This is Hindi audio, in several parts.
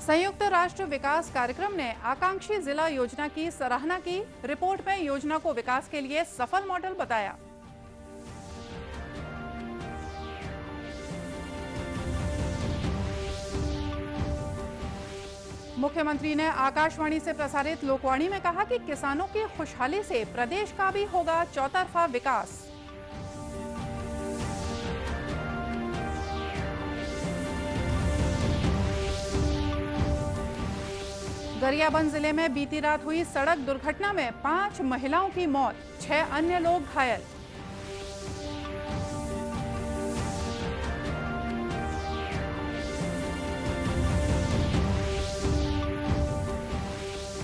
संयुक्त राष्ट्र विकास कार्यक्रम ने आकांक्षी जिला योजना की सराहना की। रिपोर्ट में योजना को विकास के लिए सफल मॉडल बताया। मुख्यमंत्री ने आकाशवाणी से प्रसारित लोकवाणी में कहा कि किसानों की खुशहाली से प्रदेश का भी होगा चौतरफा विकास। गरियाबंद जिले में बीती रात हुई सड़क दुर्घटना में 5 महिलाओं की मौत, 6 अन्य लोग घायल।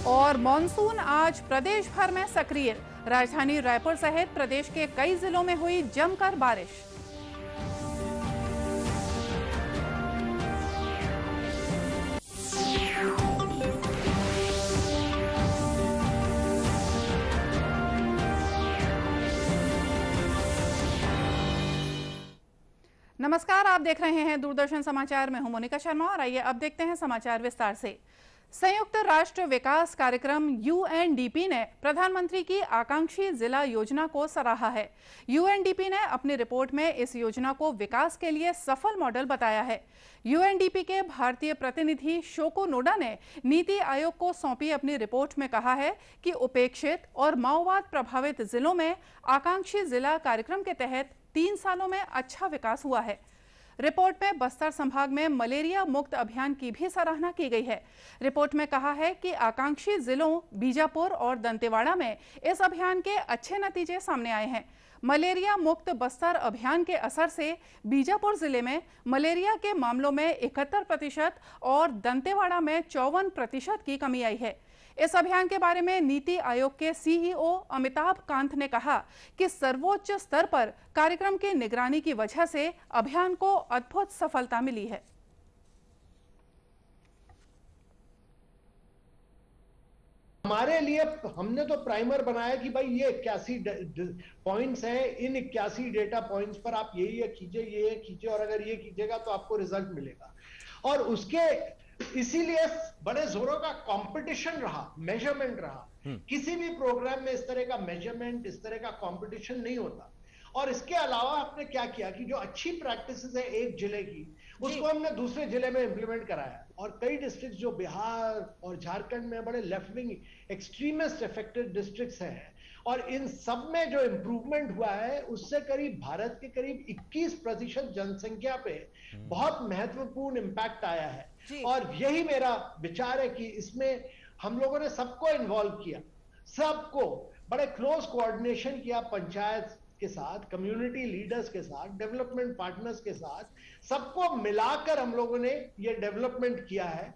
और मॉनसून आज प्रदेश भर में सक्रिय। राजधानी रायपुर सहित प्रदेश के कई जिलों में हुई जमकर बारिश। नमस्कार, आप देख रहे हैं दूरदर्शन समाचार। मैं हूं मोनिका शर्मा और आइए अब देखते हैं समाचार विस्तार से। संयुक्त राष्ट्र विकास कार्यक्रम यूएनडीपी ने प्रधानमंत्री की आकांक्षी जिला योजना को सराहा है। यूएनडीपी ने अपनी रिपोर्ट में इस योजना को विकास के लिए सफल मॉडल बताया है। यूएनडीपी के भारतीय प्रतिनिधि शोको नोडा ने नीति आयोग को सौंपी अपनी रिपोर्ट में कहा है कि उपेक्षित और माओवाद प्रभावित जिलों में आकांक्षी जिला कार्यक्रम के तहत 3 सालों में अच्छा विकास हुआ है। रिपोर्ट में बस्तर संभाग में मलेरिया मुक्त अभियान की भी सराहना की गई है। रिपोर्ट में कहा है कि आकांक्षी जिलों बीजापुर और दंतेवाड़ा में इस अभियान के अच्छे नतीजे सामने आए हैं। मलेरिया मुक्त बस्तर अभियान के असर से बीजापुर जिले में मलेरिया के मामलों में 71% और दंतेवाड़ा में 54% की कमी आई है। इस अभियान के बारे में नीति आयोग के सीईओ अमिताभ कांत ने कहा कि सर्वोच्च स्तर पर कार्यक्रम की निगरानी की वजह से अभियान को अद्भुत सफलता मिली है। हमारे लिए हमने तो प्राइमर बनाया कि भाई ये 81 पॉइंट्स हैं, इन 81 डेटा पॉइंट्स पर आप ये कीजिए और अगर ये कीजिएगा तो आपको रिजल्ट मिलेगा। और उसके इसीलिए बड़े जोरों का कंपटीशन रहा, मेजरमेंट रहा। किसी भी प्रोग्राम में इस तरह का मेजरमेंट, इस तरह का कंपटीशन नहीं होता। और इसके अलावा आपने क्या किया कि जो अच्छी प्रैक्टिसेस है एक जिले की, उसको हमने दूसरे जिले में इंप्लीमेंट कराया। और कई डिस्ट्रिक्ट जो बिहार और झारखंड में बड़े left wing extremist affected districts हैं, और इन सब में जो इंप्रूवमेंट हुआ है उससे करीब भारत के करीब 21% जनसंख्या पे बहुत महत्वपूर्ण इंपैक्ट आया है। और यही मेरा विचार है कि इसमें हम लोगों ने सबको इन्वॉल्व किया, सबको बड़े क्लोज कोऑर्डिनेशन किया, पंचायत के साथ, कम्युनिटी लीडर्स के साथ, डेवलपमेंट पार्टनर्स के साथ, सबको मिलाकर हम लोगों ने ये डेवलपमेंट किया है।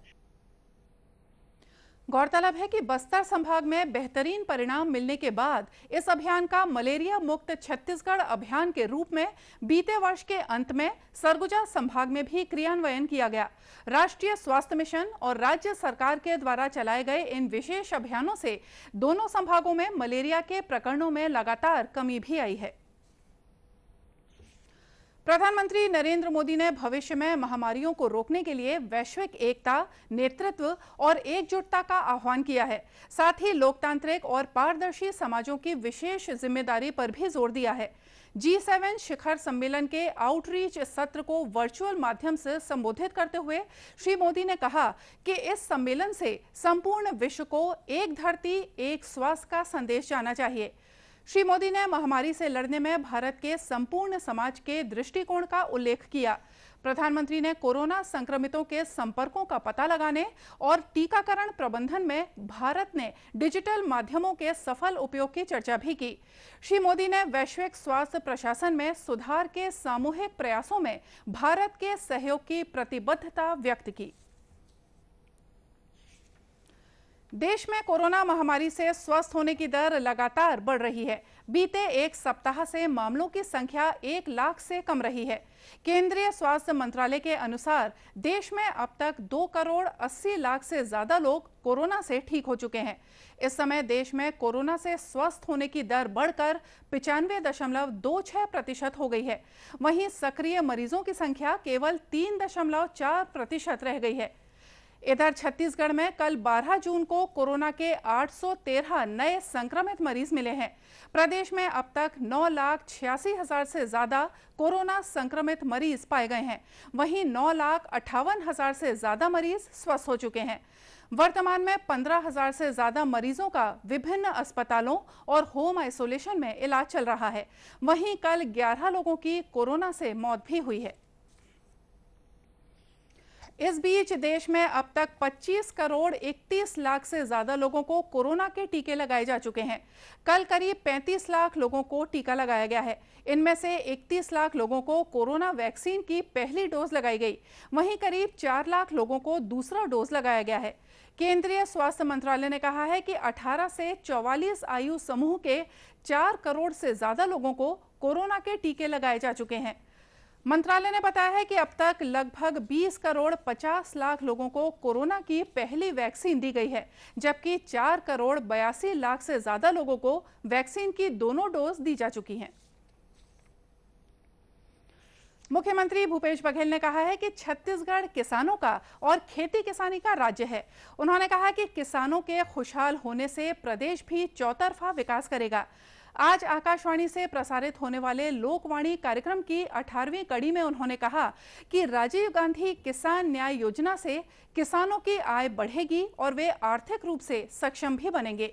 गौरतलब है कि बस्तर संभाग में बेहतरीन परिणाम मिलने के बाद इस अभियान का मलेरिया मुक्त छत्तीसगढ़ अभियान के रूप में बीते वर्ष के अंत में सरगुजा संभाग में भी क्रियान्वयन किया गया। राष्ट्रीय स्वास्थ्य मिशन और राज्य सरकार के द्वारा चलाए गए इन विशेष अभियानों से दोनों संभागों में मलेरिया के प्रकरणों में लगातार कमी भी आई है। प्रधानमंत्री नरेंद्र मोदी ने भविष्य में महामारियों को रोकने के लिए वैश्विक एकता, नेतृत्व और एकजुटता का आह्वान किया है। साथ ही लोकतांत्रिक और पारदर्शी समाजों की विशेष जिम्मेदारी पर भी जोर दिया है। G7 शिखर सम्मेलन के आउटरीच सत्र को वर्चुअल माध्यम से संबोधित करते हुए श्री मोदी ने कहा कि इस सम्मेलन से संपूर्ण विश्व को एक धरती, एक श्वास का संदेश जाना चाहिए। श्री मोदी ने महामारी से लड़ने में भारत के संपूर्ण समाज के दृष्टिकोण का उल्लेख किया। प्रधानमंत्री ने कोरोना संक्रमितों के संपर्कों का पता लगाने और टीकाकरण प्रबंधन में भारत ने डिजिटल माध्यमों के सफल उपयोग की चर्चा भी की। श्री मोदी ने वैश्विक स्वास्थ्य प्रशासन में सुधार के सामूहिक प्रयासों में भारत के सहयोग की प्रतिबद्धता व्यक्त की। देश में कोरोना महामारी से स्वस्थ होने की दर लगातार बढ़ रही है। बीते एक सप्ताह से मामलों की संख्या 1 लाख से कम रही है। केंद्रीय स्वास्थ्य मंत्रालय के अनुसार देश में अब तक 2 करोड़ 80 लाख से ज्यादा लोग कोरोना से ठीक हो चुके हैं। इस समय देश में कोरोना से स्वस्थ होने की दर बढ़कर 95.26% हो गई है। वहीं सक्रिय मरीजों की संख्या केवल 3.4% रह गई है। इधर छत्तीसगढ़ में कल 12 जून को कोरोना के 813 नए संक्रमित मरीज मिले हैं। प्रदेश में अब तक 9,86,000 से ज्यादा कोरोना संक्रमित मरीज पाए गए हैं। वहीं 9,58,000 से ज्यादा मरीज स्वस्थ हो चुके हैं। वर्तमान में 15,000 से ज्यादा मरीजों का विभिन्न अस्पतालों और होम आइसोलेशन में इलाज चल रहा है। वहीं कल 11 लोगों की कोरोना से मौत भी हुई है। इस बीच देश में अब तक 25 करोड़ 31 लाख से ज्यादा लोगों को कोरोना के टीके लगाए जा चुके हैं। कल करीब 35 लाख लोगों को टीका लगाया गया है। इनमें से 31 लाख लोगों को कोरोना वैक्सीन की पहली डोज लगाई गई। वहीं करीब 4 लाख लोगों को दूसरा डोज लगाया गया है। केंद्रीय स्वास्थ्य मंत्रालय ने कहा है कि 18 से 44 आयु समूह के 4 करोड़ से ज्यादा लोगों को कोरोना के टीके लगाए जा चुके हैं। मंत्रालय ने बताया है कि अब तक लगभग 20 करोड़ 50 लाख लोगों को कोरोना की पहली वैक्सीन दी गई है, जबकि 4 करोड़ 82 लाख से ज्यादा लोगों को वैक्सीन की दोनों डोज दी जा चुकी हैं। मुख्यमंत्री भूपेश बघेल ने कहा है कि छत्तीसगढ़ किसानों का और खेती किसानी का राज्य है। उन्होंने कहा कि किसानों के खुशहाल होने से प्रदेश भी चौतरफा विकास करेगा। आज आकाशवाणी से प्रसारित होने वाले लोकवाणी कार्यक्रम की 18वीं कड़ी में उन्होंने कहा कि राजीव गांधी किसान न्याय योजना से किसानों की आय बढ़ेगी और वे आर्थिक रूप से सक्षम भी बनेंगे।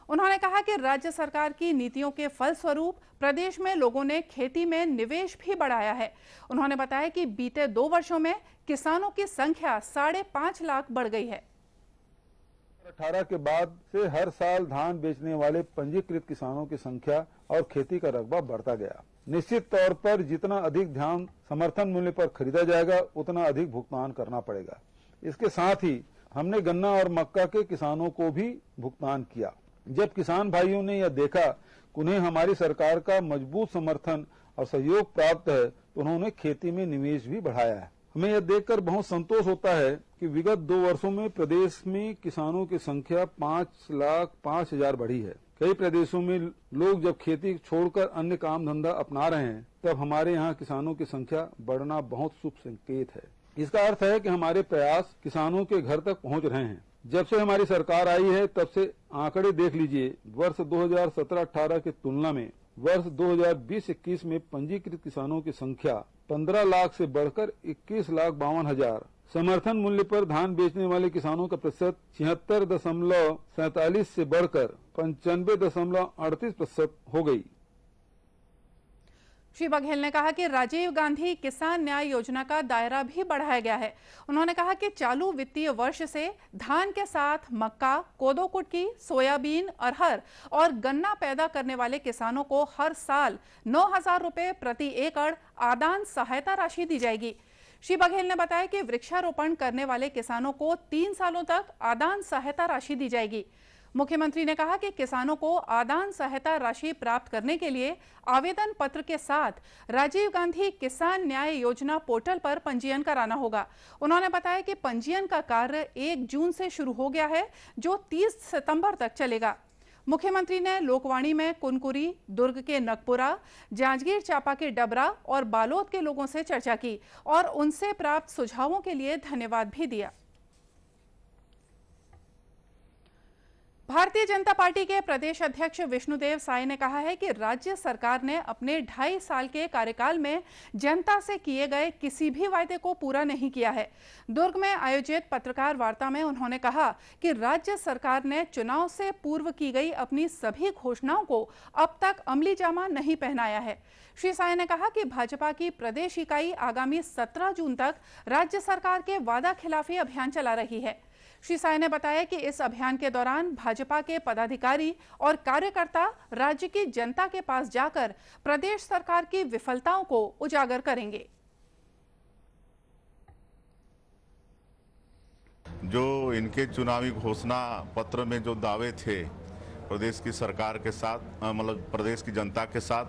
उन्होंने कहा कि राज्य सरकार की नीतियों के फलस्वरूप प्रदेश में लोगों ने खेती में निवेश भी बढ़ाया है। उन्होंने बताया कि बीते 2 वर्षों में किसानों की संख्या 5.5 लाख बढ़ गई है। 18 के बाद से हर साल धान बेचने वाले पंजीकृत किसानों की संख्या और खेती का रकबा बढ़ता गया। निश्चित तौर पर जितना अधिक धान समर्थन मूल्य पर खरीदा जाएगा उतना अधिक भुगतान करना पड़ेगा। इसके साथ ही हमने गन्ना और मक्का के किसानों को भी भुगतान किया। जब किसान भाइयों ने यह देखा कि उन्हें हमारी सरकार का मजबूत समर्थन और सहयोग प्राप्त है तो उन्होंने खेती में निवेश भी बढ़ाया है। हमें यह देखकर बहुत संतोष होता है कि विगत 2 वर्षों में प्रदेश में किसानों की संख्या 5,05,000 बढ़ी है। कई प्रदेशों में लोग जब खेती छोड़कर अन्य काम धंधा अपना रहे हैं तब हमारे यहाँ किसानों की संख्या बढ़ना बहुत शुभ संकेत है। इसका अर्थ है कि हमारे प्रयास किसानों के घर तक पहुँच रहे हैं। जब से हमारी सरकार आई है तब से आंकड़े देख लीजिए। वर्ष 2017-18 की तुलना में वर्ष 2020-21 में पंजीकृत किसानों की संख्या 15 लाख से बढ़कर 21,52,000। समर्थन मूल्य पर धान बेचने वाले किसानों का प्रतिशत 76.47 से बढ़कर 95.38% हो गई। श्री बघेल ने कहा कि राजीव गांधी किसान न्याय योजना का दायरा भी बढ़ाया गया है। उन्होंने कहा कि चालू वित्तीय वर्ष से धान के साथ मक्का, कोदो कुटकी, सोयाबीन, अरहर और गन्ना पैदा करने वाले किसानों को हर साल 9,000 रुपए प्रति एकड़ आदान सहायता राशि दी जाएगी। श्री बघेल ने बताया कि वृक्षारोपण करने वाले किसानों को 3 सालों तक आदान सहायता राशि दी जाएगी। मुख्यमंत्री ने कहा कि किसानों को आदान सहायता राशि प्राप्त करने के लिए आवेदन पत्र के साथ राजीव गांधी किसान न्याय योजना पोर्टल पर पंजीयन कराना होगा। उन्होंने बताया कि पंजीयन का कार्य 1 जून से शुरू हो गया है, जो 30 सितंबर तक चलेगा। मुख्यमंत्री ने लोकवाणी में कुनकुरी, दुर्ग के नगपुरा, जांजगीर चांपा के डबरा और बालोद के लोगों से चर्चा की और उनसे प्राप्त सुझावों के लिए धन्यवाद भी दिया। भारतीय जनता पार्टी के प्रदेश अध्यक्ष विष्णुदेव साय ने कहा है कि राज्य सरकार ने अपने 2.5 साल के कार्यकाल में जनता से किए गए किसी भी वायदे को पूरा नहीं किया है। दुर्ग में आयोजित पत्रकार वार्ता में उन्होंने कहा कि राज्य सरकार ने चुनाव से पूर्व की गई अपनी सभी घोषणाओं को अब तक अमली जामा नहीं पहनाया है। श्री साय ने कहा कि भाजपा की प्रदेश इकाई आगामी 17 जून तक राज्य सरकार के वादा खिलाफी अभियान चला रही है। श्री साय ने बताया कि इस अभियान के दौरान भाजपा के पदाधिकारी और कार्यकर्ता राज्य की जनता के पास जाकर प्रदेश सरकार की विफलताओं को उजागर करेंगे। जो इनके चुनावी घोषणा पत्र में जो दावे थे प्रदेश की सरकार के साथ, मतलब प्रदेश की जनता के साथ,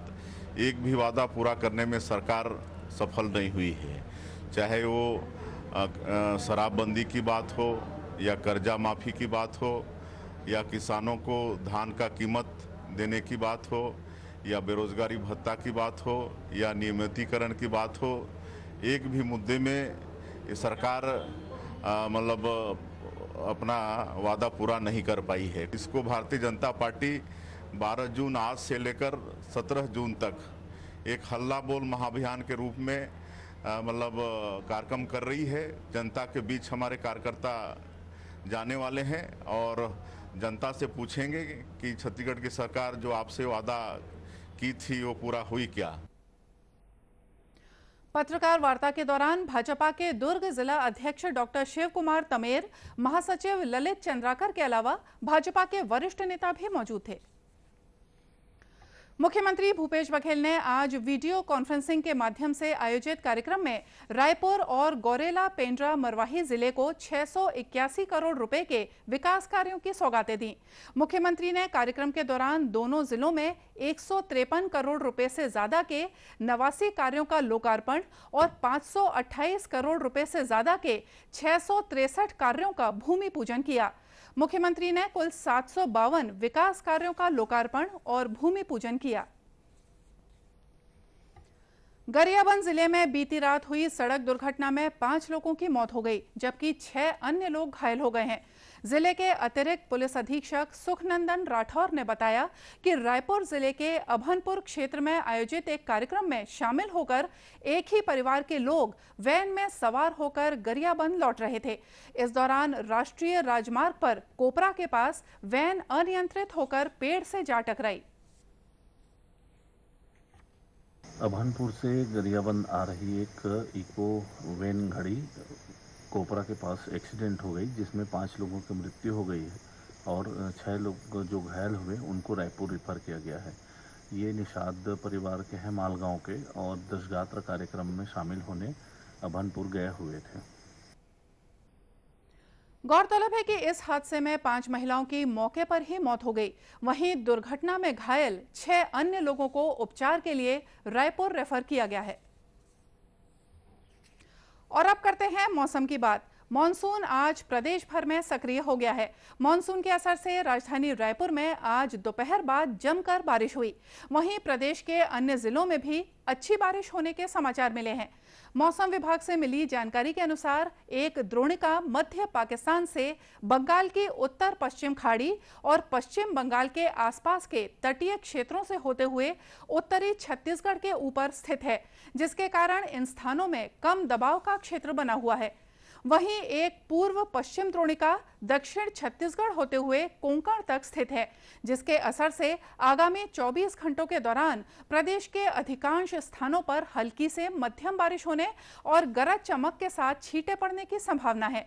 एक भी वादा पूरा करने में सरकार सफल नहीं हुई है। चाहे वो शराबबंदी की बात हो या कर्जा माफ़ी की बात हो या किसानों को धान का कीमत देने की बात हो या बेरोजगारी भत्ता की बात हो या नियमितीकरण की बात हो, एक भी मुद्दे में ये सरकार मतलब अपना वादा पूरा नहीं कर पाई है। इसको भारतीय जनता पार्टी 12 जून आज से लेकर 17 जून तक एक हल्ला बोल महाअभियान के रूप में मतलब कार्यक्रम कर रही है। जनता के बीच हमारे कार्यकर्ता जाने वाले हैं और जनता से पूछेंगे कि छत्तीसगढ़ की सरकार जो आपसे वादा की थी वो पूरा हुई क्या। पत्रकार वार्ता के दौरान भाजपा के दुर्ग जिला अध्यक्ष डॉक्टर शिव कुमार तमेर, महासचिव ललित चंद्राकर के अलावा भाजपा के वरिष्ठ नेता भी मौजूद थे। मुख्यमंत्री भूपेश बघेल ने आज वीडियो कॉन्फ्रेंसिंग के माध्यम से आयोजित कार्यक्रम में रायपुर और गौरेला पेंड्रा मरवाही जिले को 681 करोड़ रुपए के विकास कार्यों की सौगातें दी। मुख्यमंत्री ने कार्यक्रम के दौरान दोनों जिलों में 153 करोड़ रुपए से ज्यादा के 89 कार्यों का लोकार्पण और 528 करोड़ रुपए से ज्यादा के 663 कार्यों का भूमि पूजन किया। मुख्यमंत्री ने कुल 752 विकास कार्यों का लोकार्पण और भूमि पूजन किया। गरियाबंद जिले में बीती रात हुई सड़क दुर्घटना में 5 लोगों की मौत हो गई, जबकि 6 अन्य लोग घायल हो गए हैं। जिले के अतिरिक्त पुलिस अधीक्षक सुखनंदन राठौर ने बताया कि रायपुर जिले के अभनपुर क्षेत्र में आयोजित एक कार्यक्रम में शामिल होकर एक ही परिवार के लोग वैन में सवार होकर गरियाबंद लौट रहे थे। इस दौरान राष्ट्रीय राजमार्ग पर कोपरा के पास वैन अनियंत्रित होकर पेड़ से जा टकराई। अभनपुर से गरियाबंद आ रही एक इको वैन गाड़ी कोपरा के पास एक्सीडेंट हो गई, जिसमें 5 लोगों की मृत्यु हो गई है और 6 लोग जो घायल हुए उनको रायपुर रेफर किया गया है। ये निषाद परिवार के हैं मालगांव के और दशगात्र कार्यक्रम में शामिल होने अभनपुर गए हुए थे। गौरतलब है कि इस हादसे में 5 महिलाओं की मौके पर ही मौत हो गई। वहीं दुर्घटना में घायल 6 अन्य लोगों को उपचार के लिए रायपुर रेफर किया गया है। और अब करते हैं मौसम की बात। मॉनसून आज प्रदेश भर में सक्रिय हो गया है। मॉनसून के असर से राजधानी रायपुर में आज दोपहर बाद जमकर बारिश हुई। वहीं प्रदेश के अन्य जिलों में भी अच्छी बारिश होने के समाचार मिले हैं। मौसम विभाग से मिली जानकारी के अनुसार एक द्रोणिका मध्य पाकिस्तान से बंगाल की उत्तर पश्चिम खाड़ी और पश्चिम बंगाल के आसपास के तटीय क्षेत्रों से होते हुए उत्तरी छत्तीसगढ़ के ऊपर स्थित है, जिसके कारण इन स्थानों में कम दबाव का क्षेत्र बना हुआ है। वहीं एक पूर्व पश्चिम द्रोणिका दक्षिण छत्तीसगढ़ होते हुए कोंकण तक स्थित है, जिसके असर से आगामी 24 घंटों के दौरान प्रदेश के अधिकांश स्थानों पर हल्की से मध्यम बारिश होने और गरज चमक के साथ छींटे पड़ने की संभावना है।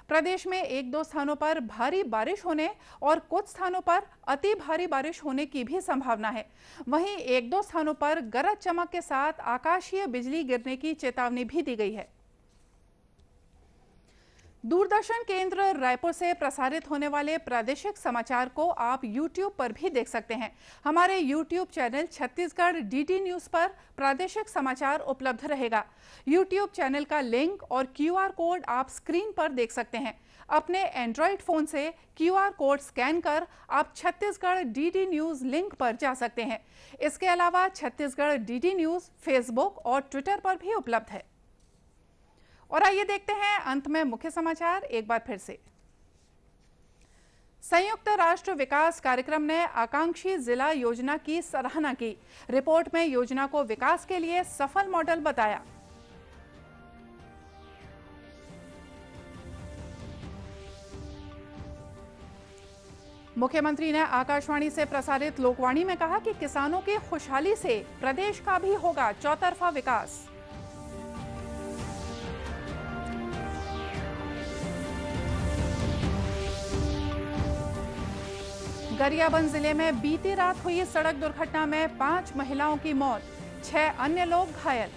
प्रदेश में 1-2 स्थानों पर भारी बारिश होने और कुछ स्थानों पर अति भारी बारिश होने की भी संभावना है। वहीं 1-2 स्थानों पर गरज चमक के साथ आकाशीय बिजली गिरने की चेतावनी भी दी गई है। दूरदर्शन केंद्र रायपुर से प्रसारित होने वाले प्रादेशिक समाचार को आप YouTube पर भी देख सकते हैं। हमारे YouTube channel Chhattisgarh DD news पर प्रादेशिक समाचार उपलब्ध रहेगा। YouTube चैनल का लिंक और QR कोड आप स्क्रीन पर देख सकते हैं। अपने एंड्रॉइड फोन से QR कोड स्कैन कर आप छत्तीसगढ़ DD न्यूज लिंक पर जा सकते हैं। इसके अलावा छत्तीसगढ़ DD न्यूज फेसबुक और ट्विटर पर भी उपलब्ध है। और आइए देखते हैं अंत में मुख्य समाचार एक बार फिर से। संयुक्त राष्ट्र विकास कार्यक्रम ने आकांक्षी जिला योजना की सराहना की। रिपोर्ट में योजना को विकास के लिए सफल मॉडल बताया। मुख्यमंत्री ने आकाशवाणी से प्रसारित लोकवाणी में कहा कि किसानों की खुशहाली से प्रदेश का भी होगा चौतरफा विकास। गरियाबंद जिले में बीती रात हुई सड़क दुर्घटना में 5 महिलाओं की मौत, 6 अन्य लोग घायल।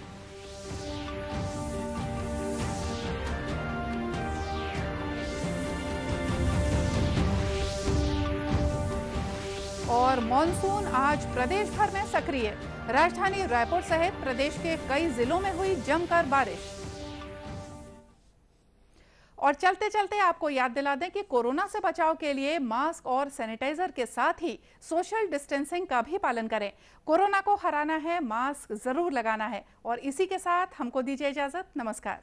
और मॉनसून आज प्रदेश भर में सक्रिय। राजधानी रायपुर सहित प्रदेश के कई जिलों में हुई जमकर बारिश। और चलते चलते आपको याद दिला दें कि कोरोना से बचाव के लिए मास्क और सैनिटाइजर के साथ ही सोशल डिस्टेंसिंग का भी पालन करें। कोरोना को हराना है, मास्क जरूर लगाना है। और इसी के साथ हमको दीजिए इजाजत। नमस्कार।